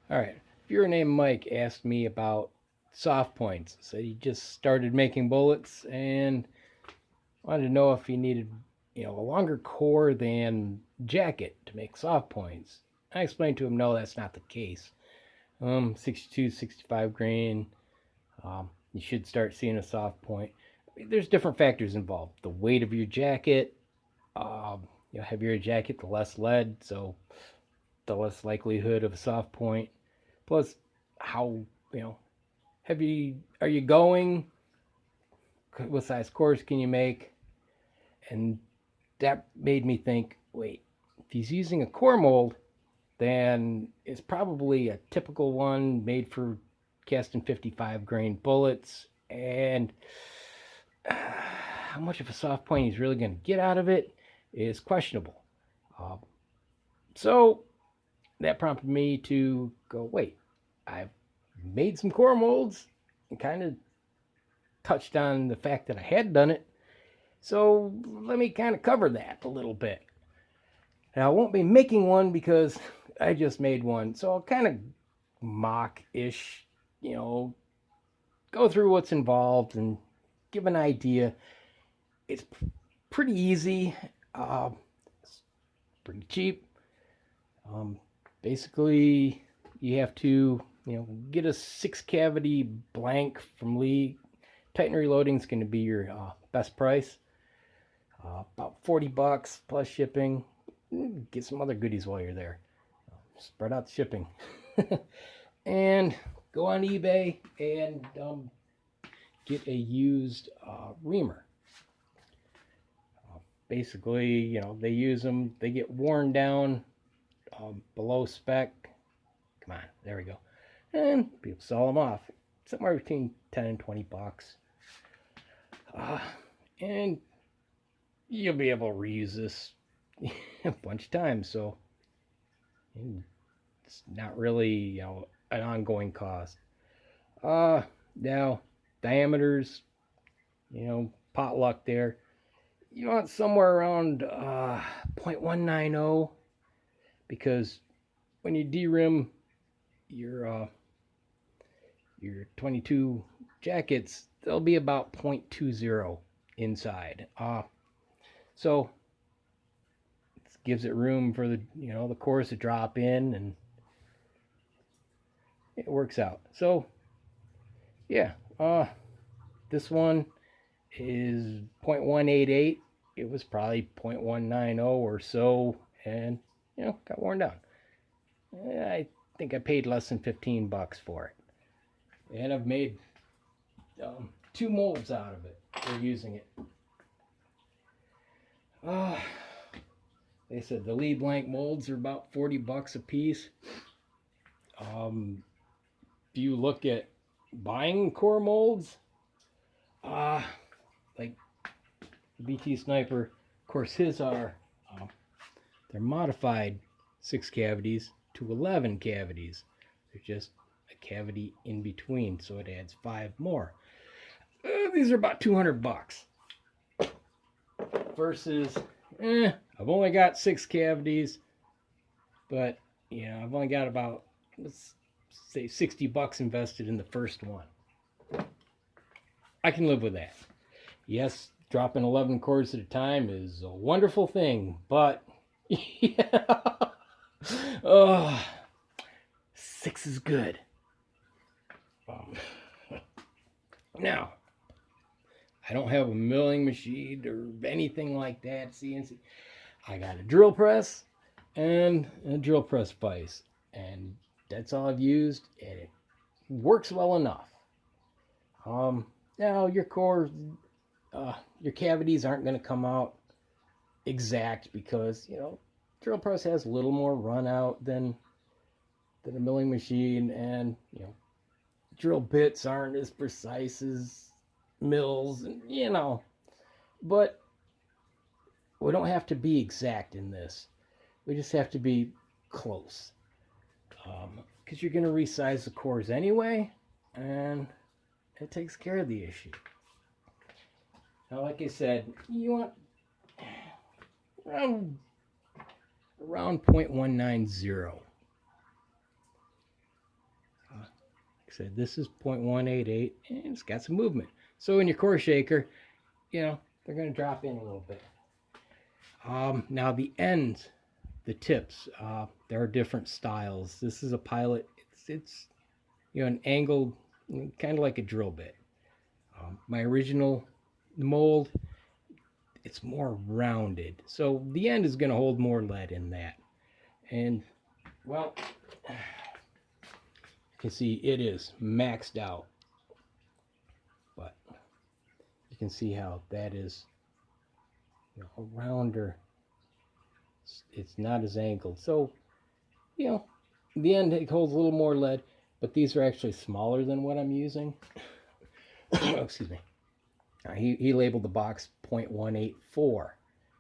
All right. Viewer named Mike asked me about soft points. Said he just started making bullets and wanted to know if he needed, a longer core than jacket to make soft points. I explained to him, no, that's not the case. 62, 65 grain. You should start seeing a soft point. There's different factors involved. The weight of your jacket. Heavier jacket, the less lead, so the less likelihood of a soft point. Plus, how heavy are you going? What size cores can you make? And that made me think, wait, if he's using a core mold, then it's probably a typical one made for casting 55 grain bullets. And how much of a soft point he's really going to get out of it is questionable. So that prompted me to go, wait, I've made some core molds and kind of touched on the fact that I had done it. So let me kind of cover that a little bit. Now, I won't be making one because I just made one. So I'll kind of mock-ish, go through what's involved and give an idea. It's pretty easy. It's pretty cheap. Basically, you have to, get a 6-cavity blank from Lee. Titan reloading is going to be your best price. About $40 plus shipping. Get some other goodies while you're there. Spread out the shipping. And go on eBay and get a used reamer. Basically, they use them. They get worn down below spec. Come on, there we go. And people sell them off. Somewhere between 10 and $20. And you'll be able to reuse this a bunch of times. So it's not really, an ongoing cost. Now, diameters, potluck there. You want somewhere around 0.190 because when you derim your 22 jackets, they'll be about 0.20 inside. So it gives it room for the cores to drop in, and it works out. So yeah, this one is 0.188. It was probably 0.190 or so, and got worn down. I think I paid less than $15 for it, and I've made 2 molds out of it for using it. They said the Lee blank molds are about $40 a piece. If you look at buying core molds, like BT Sniper, of course his are, they're modified 6 cavities to 11 cavities. They're just a cavity in between, so it adds 5 more. These are about $200 versus I've only got 6 cavities, but I've only got about, let's say, $60 invested in the first one. I can live with that. Yes, dropping 11 cores at a time is a wonderful thing, but oh, 6 is good. Now, I don't have a milling machine or anything like that, CNC. I got a drill press and a drill press vise, and that's all I've used, and it works well enough. Now your core, your cavities aren't going to come out exact because drill press has a little more run out than a milling machine, and drill bits aren't as precise as mills, and but we don't have to be exact in this. We just have to be close, because you're going to resize the cores anyway, and it takes care of the issue. Now, like I said, you want around 0.190. I said, this is 0.188, and it's got some movement. So in your core shaker, you know, they're going to drop in a little bit. Now the ends, the tips, there are different styles. This is a pilot. It's you know, an angled, kind of like a drill bit. My original mold, it's more rounded. So the end is going to hold more lead in that. And, well, you can see it is maxed out. But you can see how that is, you know, a rounder. It's not as angled. So, you know, in the end it holds a little more lead, but these are actually smaller than what I'm using. Oh, excuse me. He labeled the box 0.184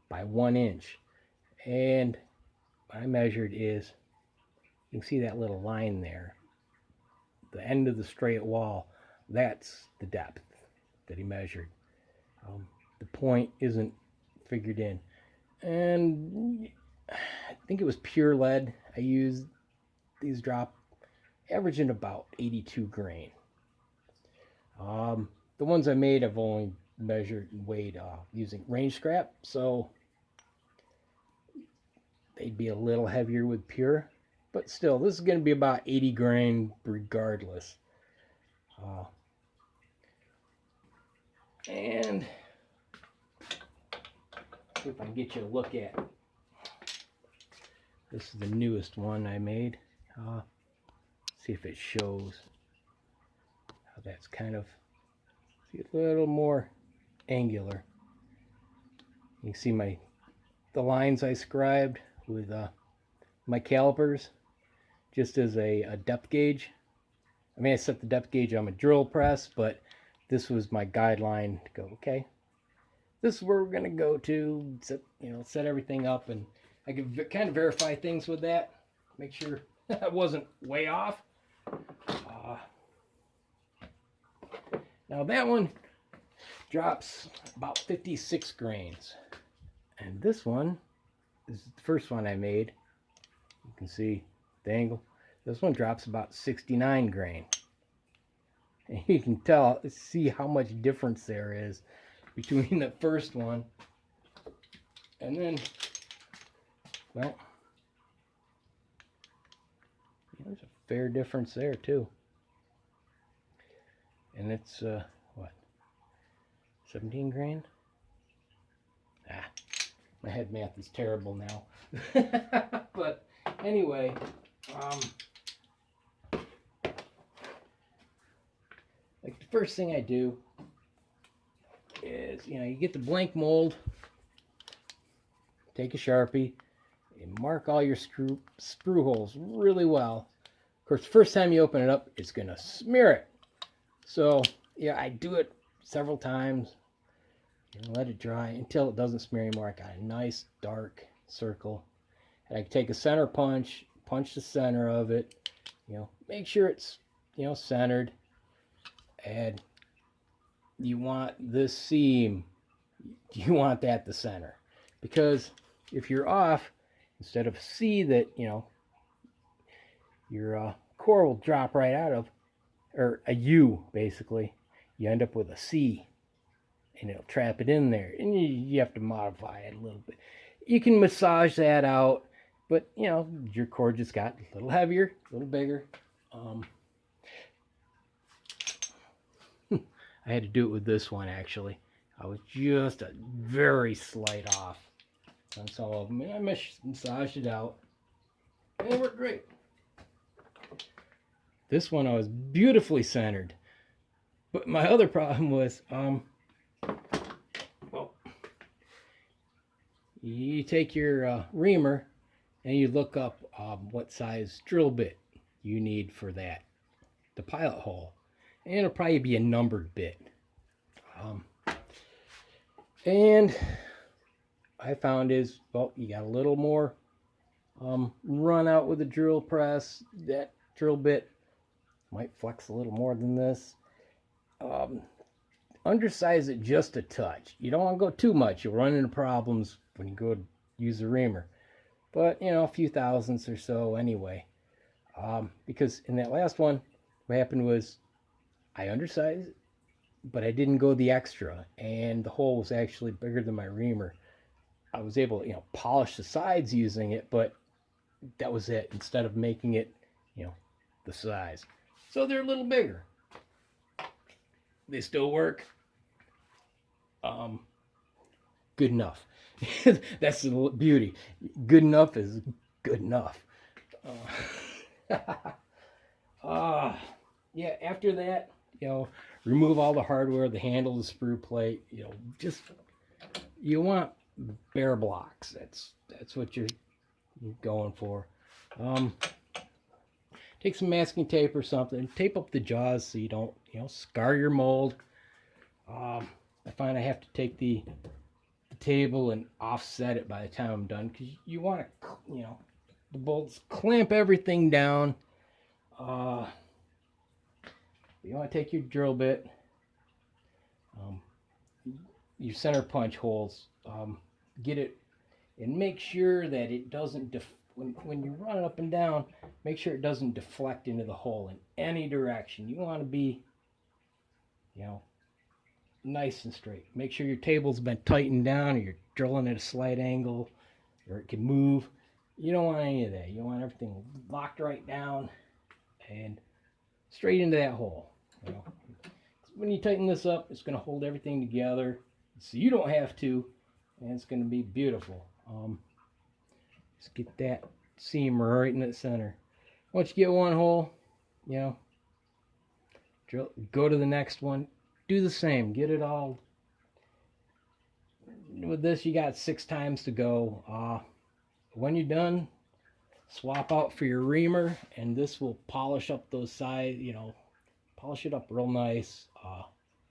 by 1 inch. And what I measured is, you can see that little line there. The end of the straight wall, that's the depth that he measured. The point isn't figured in. And I think it was pure lead I used. These drop averaging about 82 grain. The ones I made I've only measured and weighed using range scrap, so they'd be a little heavier with pure, but still, this is going to be about 80 grain regardless. And see if I can get you a look at. This is the newest one I made. See if it shows how that's kind of, see, a little more angular. You can see the lines I scribed with my calipers just as a depth gauge. I mean, I set the depth gauge on my drill press, but this was my guideline to go, okay, this is where we're going to go to set everything up, and I could kind of verify things with that, make sure I wasn't way off. Now that one drops about 56 grains, and this one is the first one I made. You can see the angle. This one drops about 69 grain, and you can see how much difference there is between the first one and then, well, there's a fair difference there too. And it's what, 17 grain? My head math is terrible now. But anyway, like the first thing I do is, you get the blank mold, take a Sharpie, and mark all your sprue holes really well. Of course, the first time you open it up, it's going to smear it. So, yeah, I do it several times and let it dry until it doesn't smear anymore. I got a nice dark circle. And I take a center punch the center of it, make sure it's, centered. And you want this seam, you want that the center. Because if you're off, instead of C that, your core will drop right out of, or a U basically, you end up with a C, and it'll trap it in there, and you have to modify it a little bit. You can massage that out, but your core just got a little heavier, a little bigger. I had to do it with this one actually. I was just a very slight off on some of them, and I massaged it out, and it worked great. This one I was beautifully centered, but my other problem was, well, you take your reamer and you look up what size drill bit you need for that, the pilot hole, and it'll probably be a numbered bit. And I found is, well, you got a little more run out with the drill press. That drill bit might flex a little more than this. Undersize it just a touch. You don't want to go too much. You'll run into problems when you go to use the reamer. But, a few thousandths or so anyway. Because in that last one, what happened was I undersized it, but I didn't go the extra, and the hole was actually bigger than my reamer. I was able to, polish the sides using it, but that was it. Instead of making it, you know, the size. So they're a little bigger. They still work. Um, Good enough. That's the beauty. Good enough is good enough. Uh, yeah, after that, remove all the hardware, the handle, the sprue plate. Just you want bare blocks. That's what you're going for. Take some masking tape or something. Tape up the jaws so you don't, scar your mold. I find I have to take the table and offset it by the time I'm done because you want to, the bolts clamp everything down. You want to take your drill bit, your center punch holes, get it, and make sure that it doesn't when you run it up and down, make sure it doesn't deflect into the hole in any direction. You want to be, nice and straight. Make sure your table's been tightened down, or you're drilling at a slight angle, or it can move. You don't want any of that. You want everything locked right down and straight into that hole. When you tighten this up, it's going to hold everything together, so you don't have to, and it's going to be beautiful. Let's get that seam right in the center. Once you get one hole, drill, go to the next one. Do the same. Get it all. With this, you got 6 times to go. When you're done, swap out for your reamer, and this will polish up those sides. Polish it up real nice.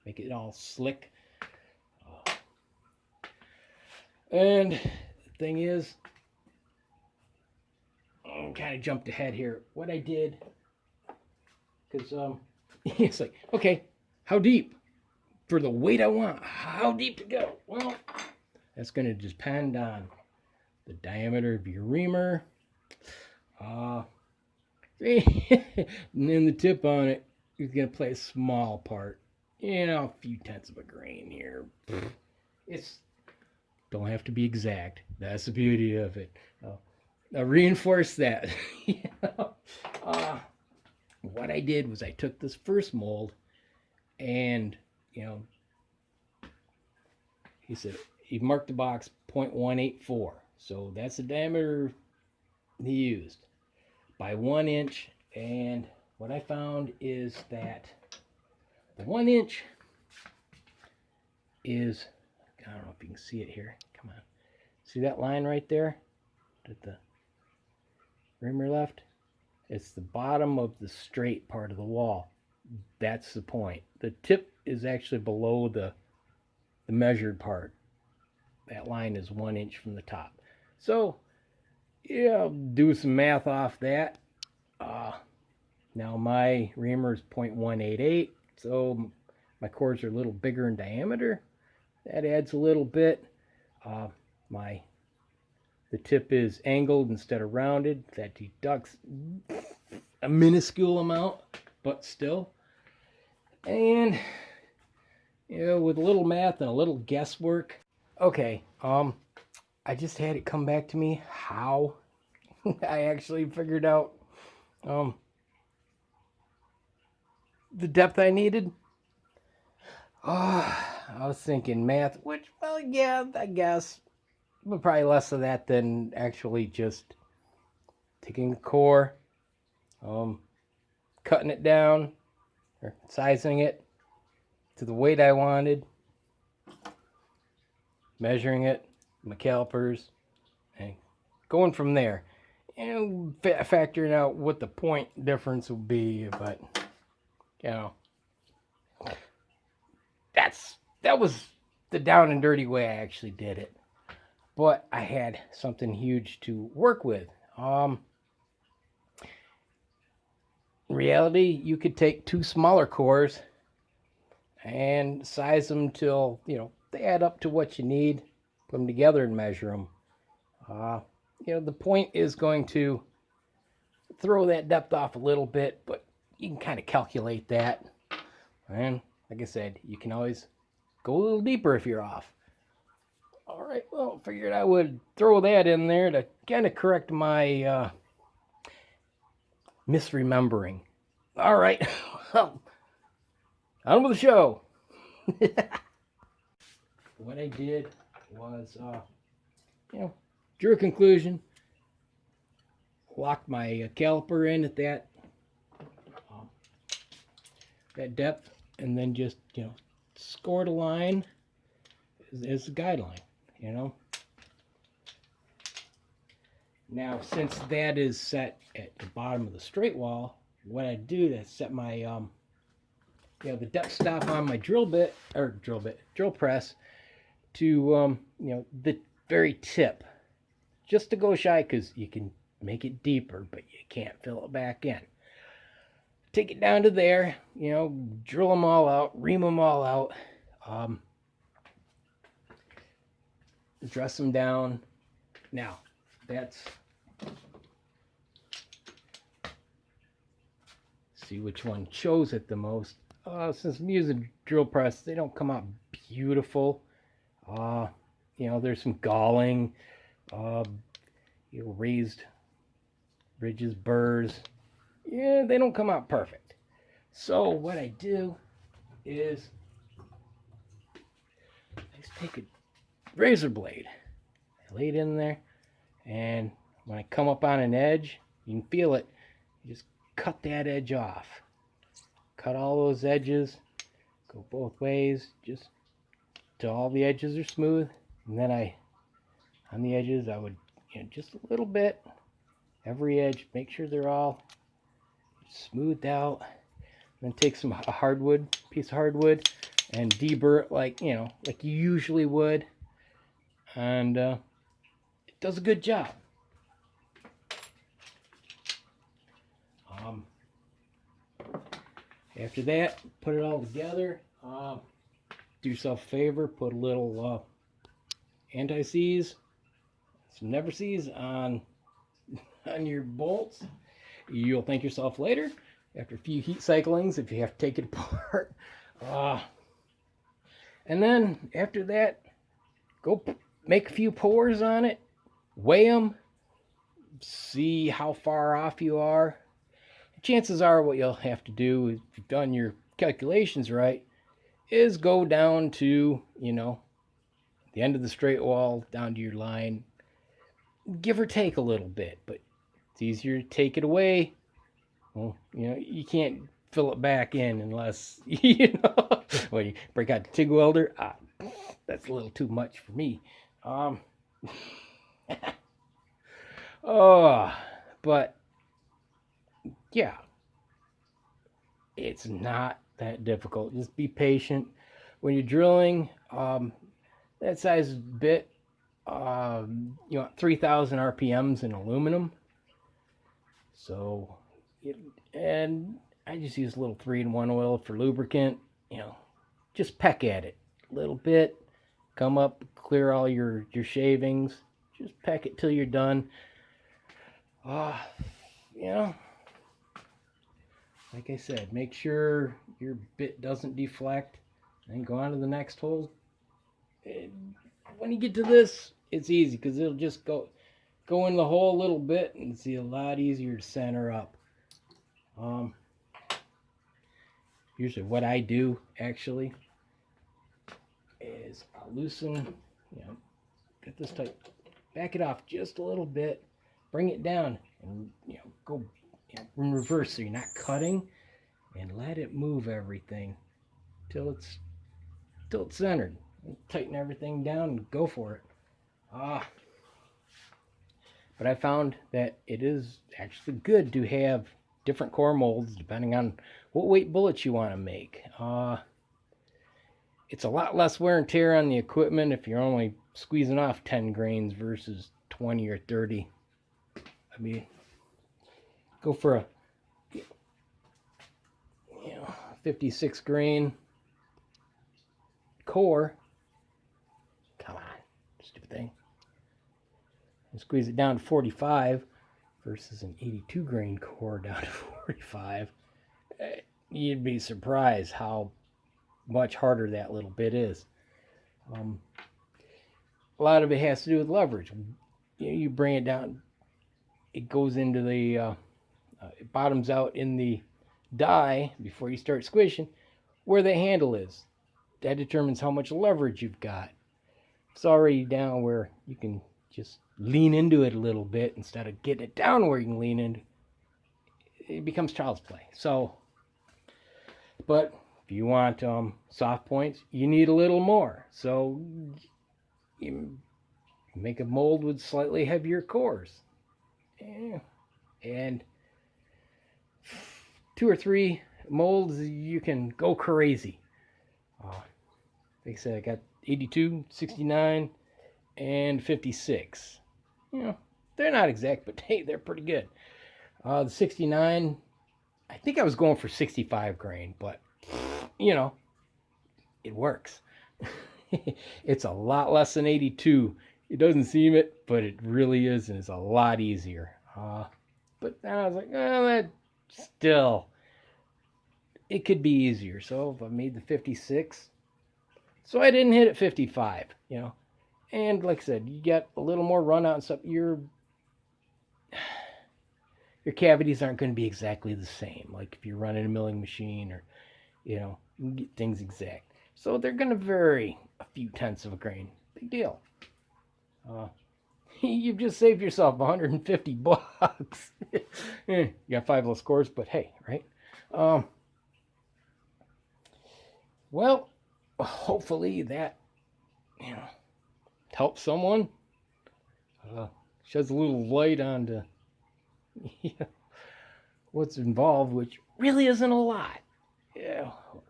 Make it all slick. And the thing is, I kind of jumped ahead here. What I did, because it's like, okay, how deep? For the weight I want, how deep to go? Well, that's going to depend on the diameter of your reamer, and then the tip on it is going to play a small part. A few tenths of a grain here. It's don't have to be exact. That's the beauty of it. I reinforce that. What I did was I took this first mold, and he said he marked the box 0.184, so that's the diameter he used by 1 inch. And what I found is that the 1 inch is, I don't know if you can see it here. Come on, see that line right there that the reamer left? It's the bottom of the straight part of the wall. That's the point. The tip is actually below the measured part. That line is 1 inch from the top. So, do some math off that. Now my reamer is 0.188, so my cores are a little bigger in diameter. That adds a little bit. The tip is angled instead of rounded. That deducts a minuscule amount, but still. And with a little math and a little guesswork. Okay, I just had it come back to me how I actually figured out the depth I needed. I was thinking math, which, well, yeah, I guess, but probably less of that than actually just taking a core, cutting it down, or sizing it to the weight I wanted, measuring it, my calipers, and going from there. Factoring out what the point difference will be, but that was the down and dirty way I actually did it. But I had something huge to work with. In reality, you could take 2 smaller cores and size them till they add up to what you need. Put them together and measure them. The point is going to throw that depth off a little bit, but you can kind of calculate that. And like I said, you can always go a little deeper if you're off. All right, well, figured I would throw that in there to kind of correct my misremembering. All right, well, on with the show. What I did was, drew a conclusion, locked my caliper in at that depth, and then just, scored a line as a guideline, Now, since that is set at the bottom of the straight wall, what I do is set my, the depth stop on my drill press to, the very tip, just to go shy, because you can make it deeper, but you can't fill it back in. Take it down to there, drill them all out, ream them all out, dress them down. Now, see which one shows it the most. Since I'm using drill press, they don't come out beautiful. There's some galling, raised ridges, burrs. Yeah, they don't come out perfect. So what I do is I just take a razor blade, I lay it in there, and when I come up on an edge, you can feel it. You just cut that edge off. Cut all those edges, go both ways, just till all the edges are smooth. And then on the edges, I would, just a little bit, every edge, make sure they're all smoothed out. Then take some piece of hardwood, and deburr it like you usually would, and it does a good job. After that, put it all together. Do yourself a favor, put a little anti-seize, some never seize on your bolts. You'll thank yourself later after a few heat cyclings if you have to take it apart. And then after that, go make a few pours on it, weigh them, see how far off you are. Chances are what you'll have to do, if you've done your calculations right, is go down to, the end of the straight wall, down to your line, give or take a little bit, but it's easier to take it away. Well, you can't fill it back in unless, when you break out the TIG welder, that's a little too much for me. But yeah, it's not that difficult. Just be patient. When you're drilling that size bit, 3,000 RPMs in aluminum. So, and I just use a little 3-in-1 oil for lubricant. Just peck at it a little bit. Come up, clear all your shavings. Just peck it till you're done. Like I said, make sure your bit doesn't deflect, and go on to the next hole. When you get to this, it's easy because it'll just go in the hole a little bit, and it's a lot easier to center up. Usually what I do actually is I'll loosen, get this tight, back it off just a little bit, bring it down, and go in reverse so you're not cutting, and let it move everything till it's centered. Tighten everything down and go for it. But I found that it is actually good to have different core molds depending on what weight bullets you want to make. It's a lot less wear and tear on the equipment if you're only squeezing off 10 grains versus 20 or 30. I mean, go for a 56 grain core. Come on, stupid thing. And squeeze it down to 45 versus an 82 grain core down to 45. you'd be surprised how much harder that little bit is. Um, a lot of it has to do with leverage. You bring it down, it goes into it bottoms out in the die before you start squishing where the handle is. That determines how much leverage you've got. It's already down where you can just lean into it a little bit instead of getting it down where you can lean into. It becomes child's play. So, but if you want soft points, you need a little more. So you make a mold with slightly heavier cores. And 2 or 3 molds, you can go crazy. Like I said, I got 82, 69, and 56. They're not exact, but hey, they're pretty good. The 69, I think I was going for 65 grain, but it works. It's a lot less than 82. It doesn't seem it, but it really is, and it's a lot easier. But then I was like, that still, it could be easier. So if I made the 56, so I didn't hit at 55, And like I said, you get a little more run out and stuff. Your cavities aren't going to be exactly the same. Like if you're running a milling machine or, you can get things exact. So they're going to vary a few tenths of a grain. Big deal. You've just saved yourself $150. You got 5 less cores, but hey, right? Well, hopefully that, helps someone. Sheds a little light onto what's involved, which really isn't a lot.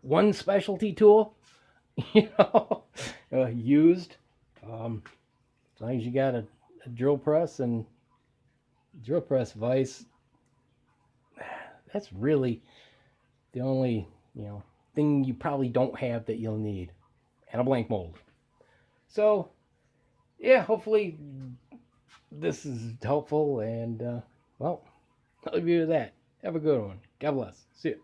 One specialty tool, used. As long as you got a drill press and drill press vise, that's really the only thing you probably don't have that you'll need, and a blank mold. So yeah, hopefully this is helpful, and well, I'll leave you with that. Have a good one. God bless. See you.